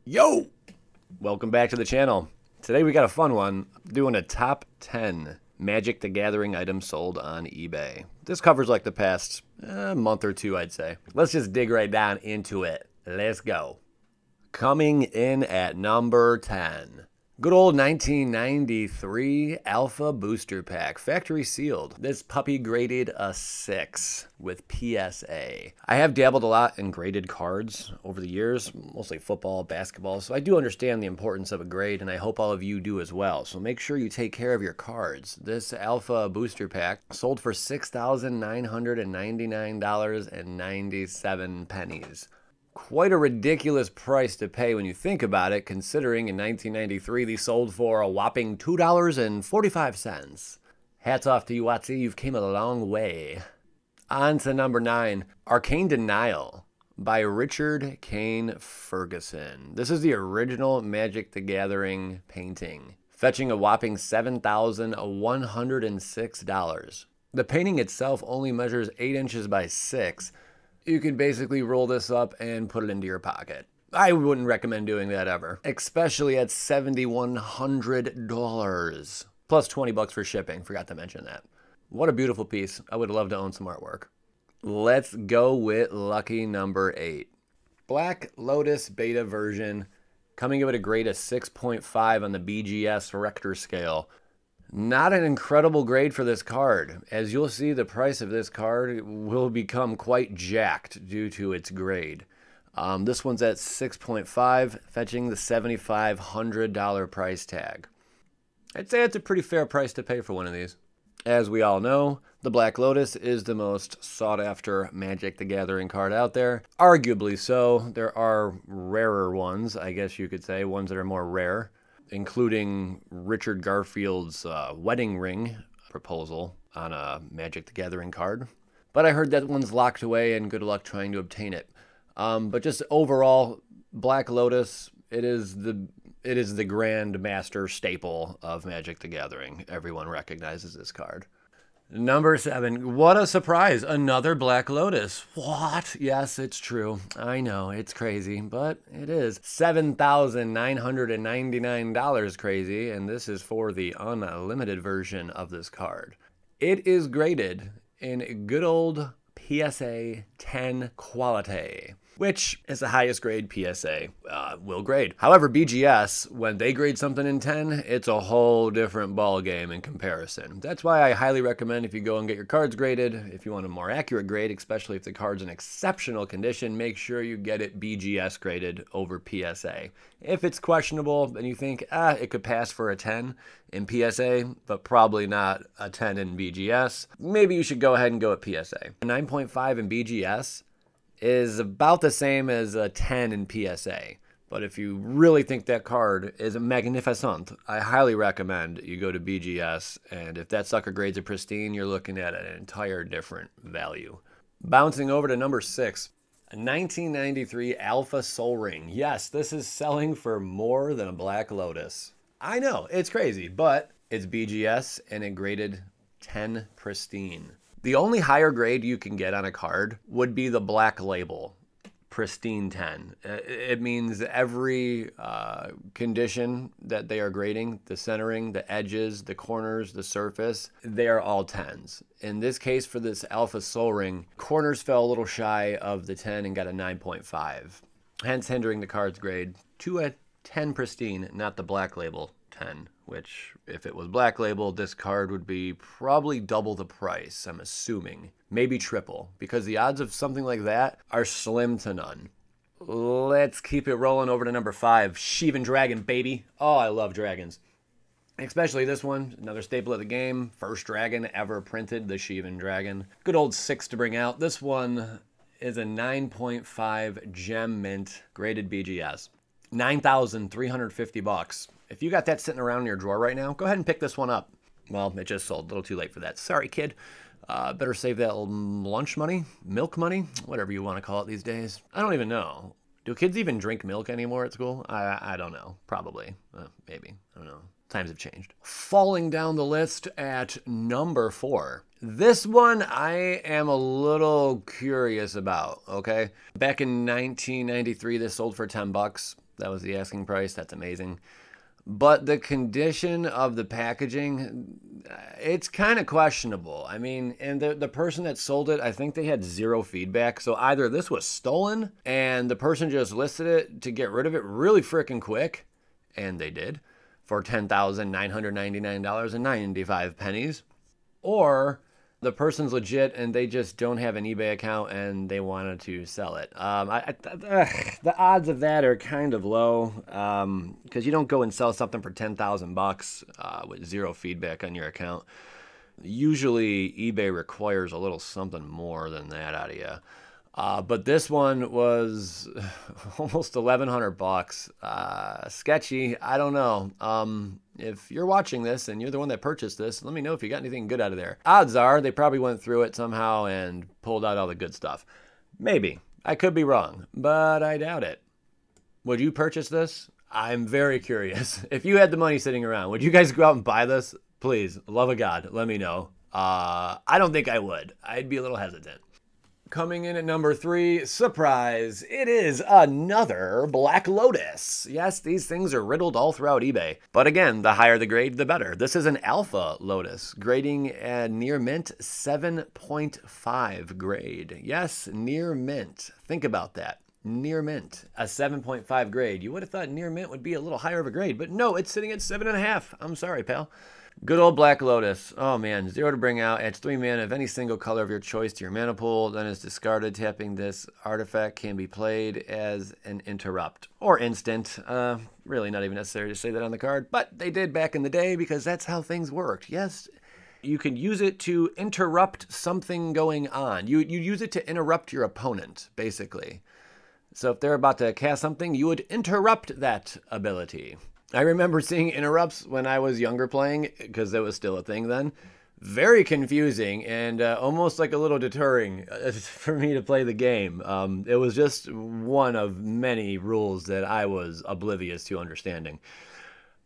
Yo! Welcome back to the channel. Today we got a fun one, doing a top 10 Magic the Gathering items sold on eBay. This covers like the past month or two, I'd say. Let's just dig right down into it. Let's go. Coming in at number 10. Good old 1993 Alpha Booster Pack, factory sealed. This puppy graded a 6 with PSA. I have dabbled a lot in graded cards over the years, mostly football, basketball, so I do understand the importance of a grade, and I hope all of you do as well. So make sure you take care of your cards. This Alpha Booster Pack sold for $6,999.97. Quite a ridiculous price to pay when you think about it, considering in 1993 these sold for a whopping $2.45. Hats off to you, Watsy, you've came a long way. On to number 9, Arcane Denial by Richard Kane Ferguson. This is the original Magic the Gathering painting, fetching a whopping $7,106. The painting itself only measures 8 inches by 6. You could basically roll this up and put it into your pocket. I wouldn't recommend doing that ever, especially at $7,100. Plus 20 bucks for shipping, forgot to mention that. What a beautiful piece. I would love to own some artwork. Let's go with lucky number 8. Black Lotus beta version, coming in at a grade of 6.5 on the BGS Rector scale. Not an incredible grade for this card. As you'll see, the price of this card will become quite jacked due to its grade. This one's at 6.5, fetching the $7,500 price tag. I'd say it's a pretty fair price to pay for one of these. As we all know, the Black Lotus is the most sought-after Magic the Gathering card out there. Arguably so. There are rarer ones, I guess you could say, ones that are more rare, including Richard Garfield's wedding ring proposal on a Magic the Gathering card. But I heard that one's locked away, and good luck trying to obtain it. But just overall, Black Lotus, it is the Grand Master staple of Magic the Gathering. Everyone recognizes this card. Number 7, what a surprise, another Black Lotus. What? Yes, it's true. I know, it's crazy, but it is. $7,999 crazy, and this is for the unlimited version of this card. It is graded in good old PSA 10 quality, which is the highest grade PSA will grade. However, BGS, when they grade something in 10, it's a whole different ball game in comparison. That's why I highly recommend if you go and get your cards graded, if you want a more accurate grade, especially if the card's in exceptional condition, make sure you get it BGS graded over PSA. If it's questionable and you think, it could pass for a 10 in PSA, but probably not a 10 in BGS, maybe you should go ahead and go at PSA. A 9.5 in BGS is about the same as a 10 in PSA. But if you really think that card is magnificent, I highly recommend you go to BGS, and if that sucker grades are pristine, you're looking at an entire different value. Bouncing over to number 6, a 1993 Alpha Soul Ring. Yes, this is selling for more than a Black Lotus. I know, it's crazy, but it's BGS and it graded 10 pristine. The only higher grade you can get on a card would be the Black Label, pristine 10. It means every condition that they are grading, the centering, the edges, the corners, the surface, they are all 10s. In this case, for this Alpha Soul Ring, corners fell a little shy of the 10 and got a 9.5, hence hindering the card's grade to a 10 pristine, not the Black Label 10, which, if it was Black Label, this card would be probably double the price, I'm assuming. Maybe triple, because the odds of something like that are slim to none. Let's keep it rolling over to number 5, Shiban Dragon, baby. Oh, I love dragons. Especially this one, another staple of the game. First dragon ever printed, the Shiban Dragon. Good old 6 to bring out. This one is a 9.5 gem mint, graded BGS. 9,350 bucks. If you got that sitting around in your drawer right now, go ahead and pick this one up. Well, it just sold. A little too late for that. Sorry, kid. Better save that lunch money, milk money, whatever you want to call it these days. I don't even know. Do kids even drink milk anymore at school? I don't know. Probably. Maybe. I don't know. Times have changed. Falling down the list at number 4. This one I am a little curious about, okay? Back in 1993, this sold for 10 bucks. That was the asking price. That's amazing. But the condition of the packaging, it's kind of questionable. I mean, and the person that sold it, I think they had zero feedback. So either this was stolen and the person just listed it to get rid of it really freaking quick, and they did, for $10,999.95, or the person's legit and they just don't have an eBay account and they wanted to sell it. The odds of that are kind of low, because you don't go and sell something for $10,000 with zero feedback on your account. Usually eBay requires a little something more than that out of you. But this one was almost $1,100. Sketchy. I don't know. If you're watching this and you're the one that purchased this, let me know if you got anything good out of there. Odds are they probably went through it somehow and pulled out all the good stuff. Maybe. I could be wrong, but I doubt it. Would you purchase this? I'm very curious. If you had the money sitting around, would you guys go out and buy this? Please, love of God, let me know. I don't think I would. I'd be a little hesitant. Coming in at number 3, surprise, it is another Black Lotus. Yes, these things are riddled all throughout eBay. But again, the higher the grade, the better. This is an Alpha Lotus, grading at near mint 7.5 grade. Yes, near mint. Think about that. Near mint, a 7.5 grade. You would have thought near mint would be a little higher of a grade, but no, it's sitting at 7.5. I'm sorry, pal. Good old Black Lotus. Oh man, 0 to bring out. Adds 3 mana of any single color of your choice to your mana pool. Then is discarded. Tapping this artifact can be played as an interrupt or instant. Really not even necessary to say that on the card, but they did back in the day because that's how things worked. Yes, you can use it to interrupt something going on. You use it to interrupt your opponent, basically. So if they're about to cast something, you would interrupt that ability. I remember seeing interrupts when I was younger playing, because it was still a thing then. Very confusing and almost like a little deterring for me to play the game. It was just one of many rules that I was oblivious to understanding.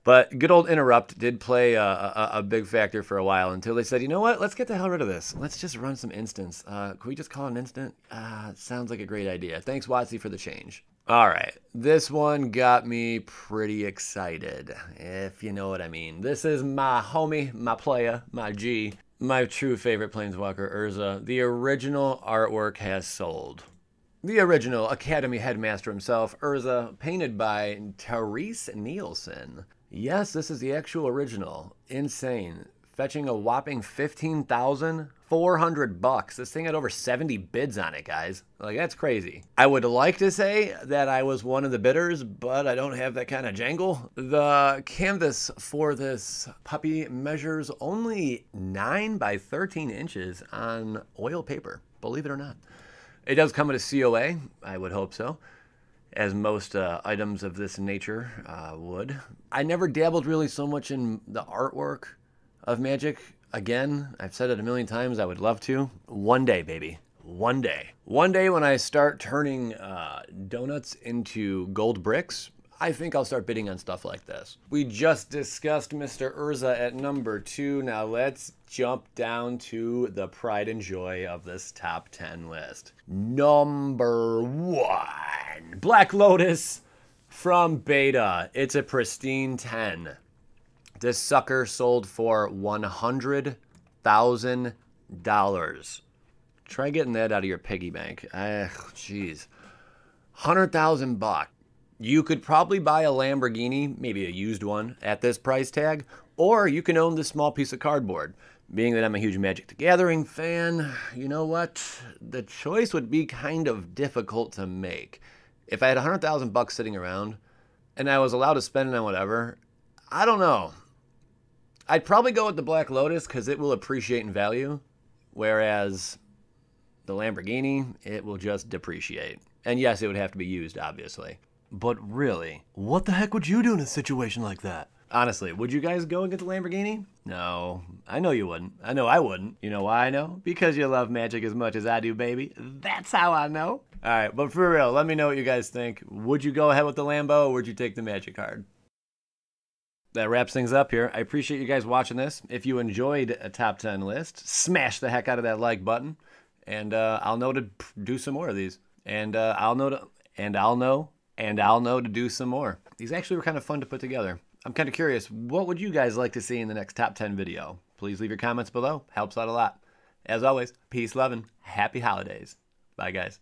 But good old interrupt did play a big factor for a while until they said, you know what, let's get the hell rid of this. Let's just run some instants. Can we just call it an instant? Sounds like a great idea. Thanks, WotC, for the change. All right, this one got me pretty excited, if you know what I mean. This is my homie, my playa, my G, my true favorite Planeswalker, Urza. The original artwork has sold. The original Academy headmaster himself, Urza, painted by Therese Nielsen. Yes, this is the actual original. Insane. Fetching a whopping $15,400. This thing had over 70 bids on it, guys. Like, that's crazy. I would like to say that I was one of the bidders, but I don't have that kind of jangle. The canvas for this puppy measures only 9 by 13 inches on oil paper, believe it or not. It does come with a COA, I would hope so, as most items of this nature would. I never dabbled really so much in the artwork of Magic. Again, I've said it a million times, I would love to. One day, baby. One day. One day when I start turning donuts into gold bricks, I think I'll start bidding on stuff like this. We just discussed Mr. Urza at number 2. Now let's jump down to the pride and joy of this top 10 list. Number 1, Black Lotus from Beta. It's a pristine 10. This sucker sold for $100,000. Try getting that out of your piggy bank. Jeez. $100,000. You could probably buy a Lamborghini, maybe a used one, at this price tag, or you can own this small piece of cardboard. Being that I'm a huge Magic the Gathering fan, you know what? The choice would be kind of difficult to make. If I had $100,000 sitting around and I was allowed to spend it on whatever, I don't know. I'd probably go with the Black Lotus because it will appreciate in value, whereas the Lamborghini, it will just depreciate. And yes, it would have to be used, obviously. But really, what the heck would you do in a situation like that? Honestly, would you guys go and get the Lamborghini? No, I know you wouldn't. I know I wouldn't. You know why I know? Because you love Magic as much as I do, baby. That's how I know. All right, but for real, let me know what you guys think. Would you go ahead with the Lambo or would you take the Magic card? That wraps things up here. I appreciate you guys watching this. If you enjoyed a top 10 list, smash the heck out of that like button, and I'll know to do some more of these. And I'll know and I'll know to do some more. These actually were kind of fun to put together. I'm kind of curious, what would you guys like to see in the next top 10 video? Please leave your comments below. Helps out a lot. As always, peace, love, and happy holidays. Bye, guys.